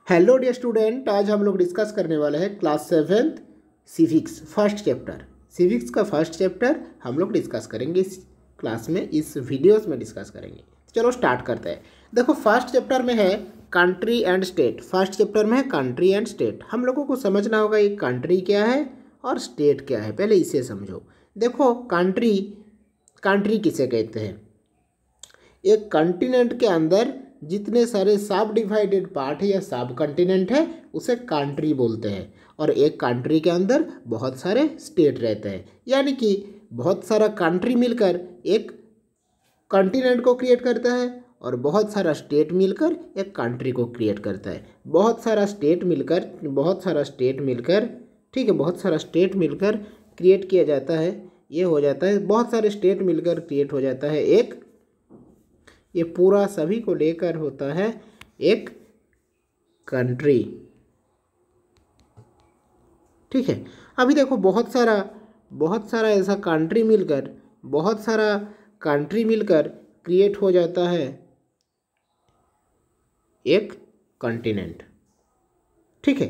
Hello dear student, आज हम लोग डिस्कस करने वाले हैं class 7th civics first chapter. Civics का फर्स्ट चैप्टर हम लोग डिस्कस करेंगे इस क्लास में, इस वीडियोस में डिस्कस करेंगे। चलो स्टार्ट करते हैं। देखो फर्स्ट चैप्टर में है country and state. First chapter में है कंट्री एंड स्टेट। हम लोगों को समझना होगा ये कंट्री क्या है और स्टेट क्या है, पहले इसे समझो। देखो कंट्री किसे कहते हैं? एक कॉन्टिनेंट के अंदर जितने सारे सब डिवाइडेड पार्ट है या सब कॉन्टिनेंट है उसे कंट्री बोलते हैं। और एक कंट्री के अंदर बहुत सारे स्टेट रहते हैं, यानी कि बहुत सारा कंट्री मिलकर एक कॉन्टिनेंट को क्रिएट करता है और बहुत सारा स्टेट मिलकर एक कंट्री को क्रिएट करता है। बहुत सारा स्टेट मिलकर ठीक है, बहुत सारा स्टेट मिलकर क्रिएट किया जाता है। ये हो जाता है, बहुत सारे स्टेट मिलकर क्रिएट हो जाता है एक, ये पूरा सभी को लेकर होता है एक कंट्री। ठीक है, अभी देखो बहुत सारा ऐसा कंट्री मिलकर क्रिएट हो जाता है एक कॉन्टिनेंट। ठीक है,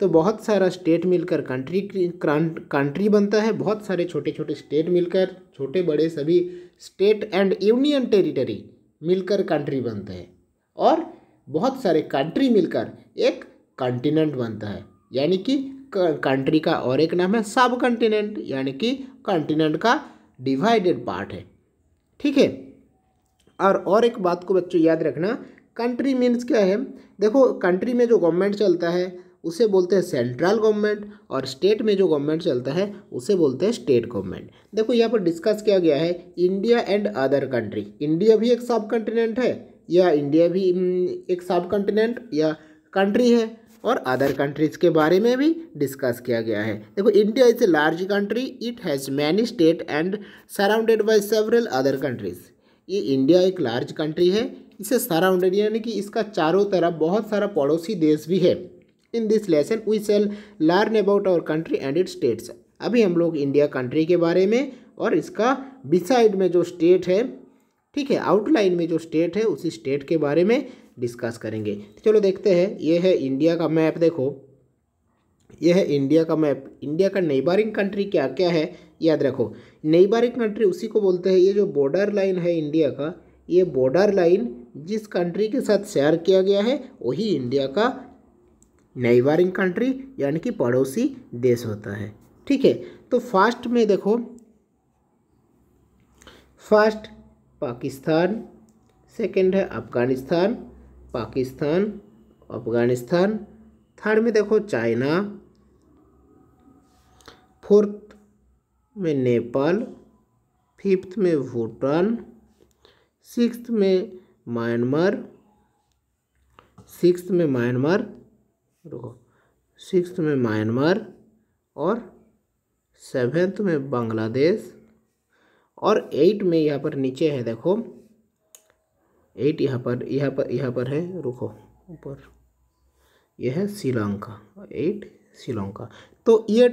तो बहुत सारा स्टेट मिलकर कंट्री बनता है। बहुत सारे छोटे छोटे स्टेट मिलकर, छोटे बड़े सभी स्टेट एंड यूनियन टेरिटरी मिलकर कंट्री बनते हैं। और बहुत सारे कंट्री मिलकर एक कॉन्टिनेंट बनता है, यानी कि कंट्री का और एक नाम है सब कॉन्टिनेंट, यानी कि कॉन्टिनेंट का डिवाइडेड पार्ट है। ठीक है, और एक बात को बच्चों याद रखना, कंट्री मीन्स क्या है। देखो कंट्री में जो गवर्नमेंट चलता है उसे बोलते हैं सेंट्रल गवर्नमेंट, और स्टेट में जो गवर्नमेंट चलता है उसे बोलते हैं स्टेट गवर्नमेंट। देखो यहाँ पर डिस्कस किया गया है India and other country. India भी एक सब कॉन्टिनेंट है, या इंडिया भी एक सब कॉन्टिनेंट या कंट्री है, और अदर कंट्रीज के बारे में भी डिस्कस किया गया है। देखो India is a large country, it has many state and surrounded by several other countries. ये इंडिया एक लार्ज कंट्री है, इसे सराउंडेड यानी कि इसका चारों तरफ बहुत सारा पड़ोसी देश भी है। In this lesson we shall learn about our country and its states. अभी हम लोग इंडिया कंट्री के बारे में और इसका बिसाइड में जो स्टेट है, ठीक है, आउटलाइन में जो स्टेट है उसी स्टेट के बारे में डिस्कस करेंगे। तो चलो देखते हैं। ये है इंडिया का मैप। देखो ये है इंडिया का मैप। इंडिया का नेबरिंग कंट्री क्या क्या है याद रखो। नेबरिंग कंट्री उसी को बोलते हैं, ये जो बॉर्डर लाइन है इंडिया का, ये बॉर्डर लाइन जिस कंट्री के साथ शेयर किया गया है वही इंडिया का नेबरिंग कंट्री यानी कि पड़ोसी देश होता है। ठीक है, तो फर्स्ट में देखो, फर्स्ट पाकिस्तान, सेकंड है अफगानिस्तान, पाकिस्तान अफगानिस्तान, थर्ड में देखो चाइना, फोर्थ में नेपाल, फिफ्थ में भूटान, सिक्स्थ में म्यांमार, और सेवेंथ में बांग्लादेश, और 8 में यहाँ पर नीचे है। देखो 8 यहाँ पर है, रुको ऊपर, यह है श्रीलंका, 8 श्रीलंका। तो ये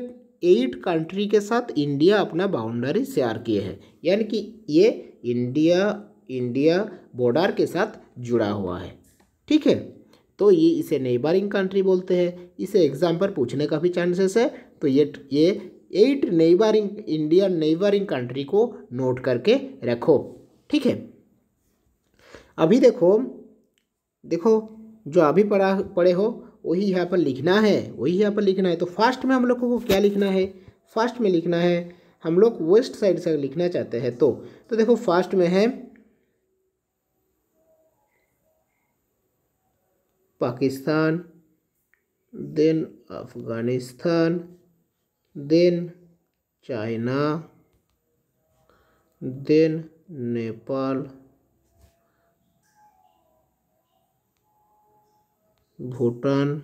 8 कंट्री के साथ इंडिया अपना बाउंड्री शेयर किए हैं, यानी कि ये इंडिया बॉर्डर के साथ जुड़ा हुआ है। ठीक है, तो ये इसे नेबरिंग कंट्री बोलते हैं। इसे एग्जाम पर पूछने का भी चांसेस है। तो ये 8 इंडियन नेबरिंग कंट्री को नोट करके रखो। ठीक है, अभी देखो जो अभी पढ़े हो वही यहाँ पर लिखना है, तो फर्स्ट में हम लोगों को क्या लिखना है? फर्स्ट में लिखना है, हम लोग वेस्ट साइड से लिखना चाहते हैं तो देखो फर्स्ट में है Pakistan, then Afghanistan, then China, then Nepal, Bhutan,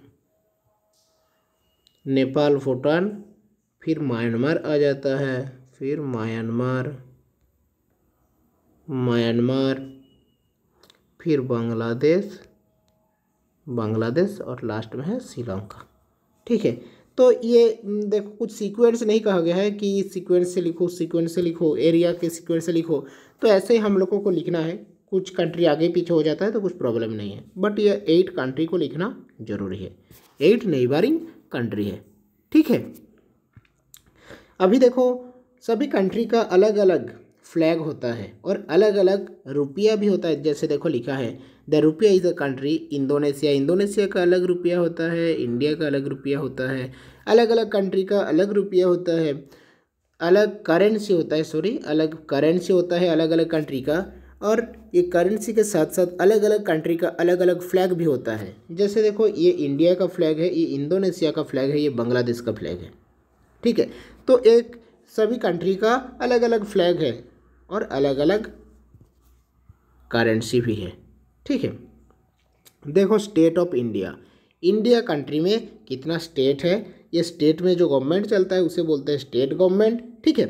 फिर म्यांमार आ जाता है, फिर म्यांमार, फिर बांग्लादेश और लास्ट में है श्रीलंका। ठीक है, तो ये देखो कुछ सीक्वेंस नहीं कहा गया है कि सीक्वेंस से लिखो, एरिया के सीक्वेंस से लिखो। तो ऐसे ही हम लोगों को लिखना है, कुछ कंट्री आगे पीछे हो जाता है तो कुछ प्रॉब्लम नहीं है, बट ये 8 कंट्री को लिखना जरूरी है। 8 नेबरिंग कंट्री है, ठीक है। अभी देखो सभी कंट्री का अलग अलग फ्लैग होता है और अलग अलग रुपया भी होता है। जैसे देखो लिखा है द रुपया is a country Indonesia, Indonesia का अलग रुपया होता है, इंडिया का अलग रुपया होता है, अलग अलग कंट्री का अलग रुपया होता है, अलग करेंसी होता है, सॉरी अलग करेंसी होता है अलग अलग कंट्री का। और ये करेंसी के साथ साथ अलग अलग कंट्री का अलग अलग फ्लैग भी होता है। जैसे देखो ये इंडिया का फ्लैग है, ये इंडोनेशिया का फ्लैग है, ये बांग्लादेश का फ्लैग है, ठीक है। तो एक सभी कंट्री का अलग अलग फ्लैग है और अलग अलग करेंसी भी है, ठीक है। देखो state of India, India country में कितना स्टेट है, ये स्टेट में जो गवर्नमेंट चलता है उसे बोलते हैं स्टेट गवर्नमेंट, ठीक है।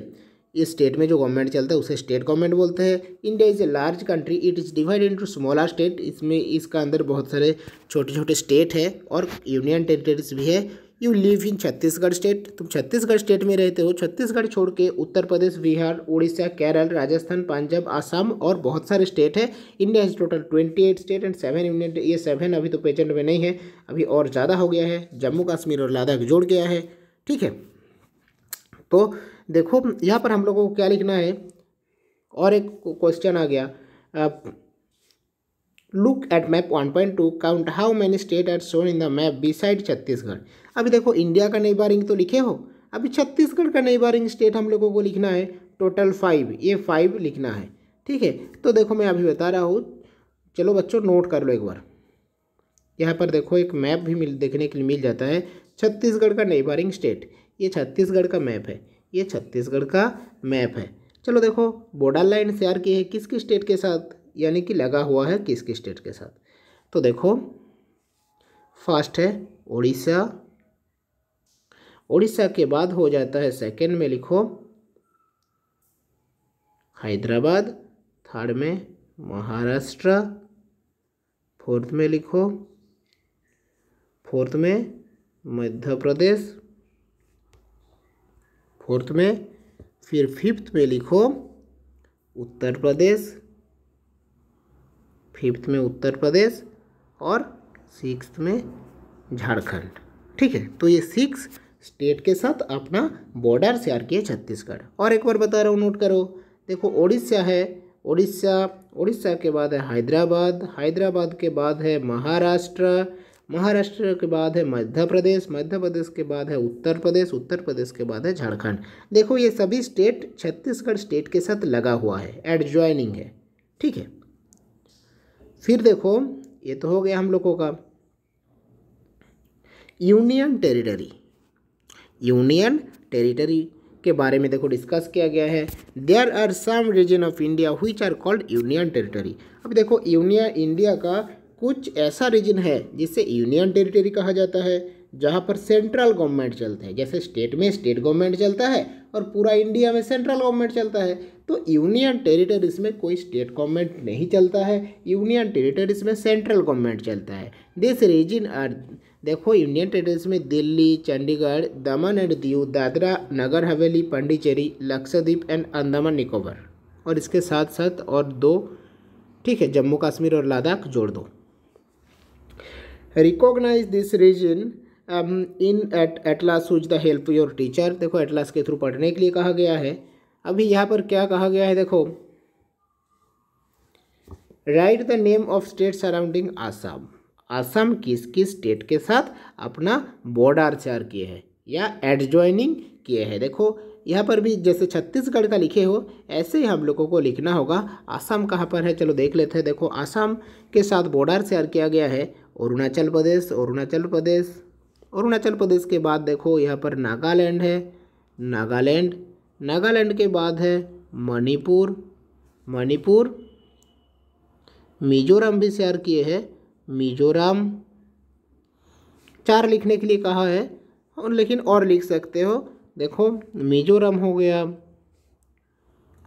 इस स्टेट में जो गवर्नमेंट चलता है उसे स्टेट गवर्नमेंट बोलते हैं। India is a large country, it is divided into smaller state, इसमें इसका अंदर बहुत सारे छोटे छोटे स्टेट है और यूनियन टेरिटरीज भी है। You live in Chhattisgarh state, तुम छत्तीसगढ़ स्टेट में रहते हो। छत्तीसगढ़ छोड़ के उत्तर प्रदेश, बिहार, उड़ीसा, केरल, राजस्थान, पंजाब, आसाम और बहुत सारे स्टेट है। India is total 28 state and 7 union, ये 7 अभी तो प्रेजेंट में नहीं है, अभी और ज़्यादा हो गया है, जम्मू कश्मीर और लद्दाख जोड़ गया है, ठीक है। तो देखो यहाँ पर हम लोगों को क्या लिखना है, और एक क्वेश्चन आ गया, look at map 1.2 count how many state are shown in the map beside Chhattisgarh. अभी देखो इंडिया का नेबरिंग तो लिखे हो, अभी छत्तीसगढ़ का नेबरिंग स्टेट हम लोगों को लिखना है टोटल 5, ये 5 लिखना है, ठीक है। तो देखो मैं अभी बता रहा हूँ, चलो बच्चों नोट कर लो एक बार। यहाँ पर देखो एक मैप भी देखने के लिए मिल जाता है, छत्तीसगढ़ का नेबरिंग स्टेट, ये छत्तीसगढ़ का मैप है, ये छत्तीसगढ़ का मैप है। चलो देखो बॉर्डर लाइन शेयर की है किसकी स्टेट के साथ, यानी कि लगा हुआ है किसकी स्टेट के साथ। तो देखो फर्स्ट है उड़ीसा, उड़ीसा के बाद हो जाता है सेकंड में लिखो हैदराबाद, थर्ड में महाराष्ट्र, फोर्थ में लिखो, फोर्थ में मध्य प्रदेश, फोर्थ में, फिर फिफ्थ में लिखो उत्तर प्रदेश, फिफ्थ में उत्तर प्रदेश और सिक्स्थ में झारखंड, ठीक है। तो ये 6 स्टेट के साथ अपना बॉर्डर शेयर किए छत्तीसगढ़। और एक बार बता रहा हूँ नोट करो, देखो उड़ीसा है, उड़ीसा के बाद है हैदराबाद, हैदराबाद के बाद है महाराष्ट्र, महाराष्ट्र के बाद है मध्य प्रदेश, मध्य प्रदेश के बाद है उत्तर प्रदेश, उत्तर प्रदेश के बाद है झारखंड। देखो ये सभी स्टेट छत्तीसगढ़ स्टेट के साथ लगा हुआ है, एडजॉइनिंग है, ठीक है। फिर देखो ये तो हो गया हम लोगों का यूनियन टेरिटरी, यूनियन टेरिटरी के बारे में देखो डिस्कस किया गया है। There are some region of India which are called union territory. अब देखो यूनियन इंडिया का कुछ ऐसा रीजन है जिसे यूनियन टेरिटरी कहा जाता है, जहाँ पर सेंट्रल गवर्नमेंट चलता है। जैसे स्टेट में स्टेट गवर्नमेंट चलता है और पूरा इंडिया में सेंट्रल गवर्नमेंट चलता है, तो यूनियन टेरिटरीज में कोई स्टेट गवर्नमेंट नहीं चलता है, यूनियन टेरिटरीज में सेंट्रल गवर्नमेंट चलता है। दिस रीजन आर, देखो यूनियन टेरिटरीज में दिल्ली, चंडीगढ़, दमन एंड दीव, दादरा नगर हवेली, पांडिचेरी, लक्षद्वीप एंड अंडमान निकोबार, और इसके साथ साथ और 2, ठीक है, जम्मू कश्मीर और लद्दाख जोड़ दो। Recognise this region in atlas with the help your teacher. देखो एटलास के थ्रू पढ़ने के लिए कहा गया है। अभी यहाँ पर क्या कहा गया है, देखो right the name of state surrounding Assam. Assam किस किस स्टेट के साथ अपना बॉर्डर शेयर किए हैं या एडजॉइनिंग किए हैं। देखो यहाँ पर भी जैसे छत्तीसगढ़ का लिखे हो ऐसे ही हम लोगों को लिखना होगा। आसाम कहाँ पर है, चलो देख लेते हैं। देखो आसाम के साथ बॉर्डर शेयर किया गया है अरुणाचल प्रदेश, अरुणाचल प्रदेश, अरुणाचल प्रदेश के बाद देखो यहाँ पर नागालैंड है, नागालैंड, नागालैंड के बाद है मणिपुर, मणिपुर, मिजोरम भी शेयर किए हैं, मिजोरम। 4 लिखने के लिए कहा है और लेकिन और लिख सकते हो। देखो मिजोरम हो गया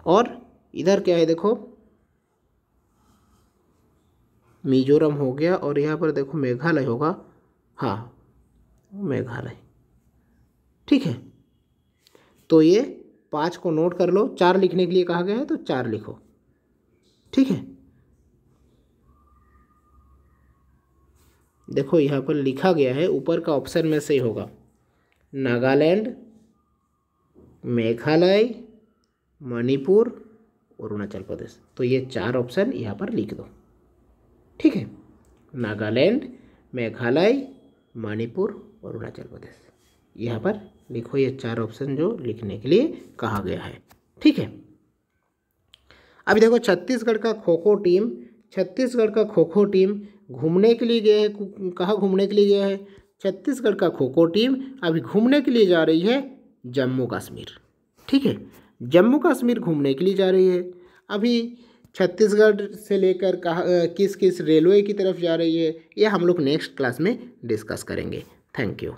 और इधर क्या है, देखो मिजोरम हो गया और यहाँ पर देखो मेघालय होगा, हाँ मेघालय, ठीक है। तो ये 5 को नोट कर लो। 4 लिखने के लिए कहा गया है तो 4 लिखो, ठीक है। देखो यहाँ पर लिखा गया है, ऊपर का ऑप्शन में से होगा नागालैंड, मेघालय, मणिपुर, अरुणाचल प्रदेश। तो ये 4 ऑप्शन यहाँ पर लिख दो। ठीक है, नागालैंड, मेघालय, मणिपुर, अरुणाचल प्रदेश, यहाँ पर लिखो ये 4 ऑप्शन जो लिखने के लिए कहा गया है। ठीक है, अभी देखो छत्तीसगढ़ का खो खो टीम घूमने के लिए गए हैं। कहाँ घूमने के लिए गया है? छत्तीसगढ़ का खो खो टीम अभी घूमने के लिए जा रही है जम्मू कश्मीर। ठीक है, जम्मू कश्मीर घूमने के लिए जा रही है। अभी छत्तीसगढ़ से लेकर कहाँ किस किस रेलवे की तरफ जा रही है, यह हम लोग नेक्स्ट क्लास में डिस्कस करेंगे। Thank you.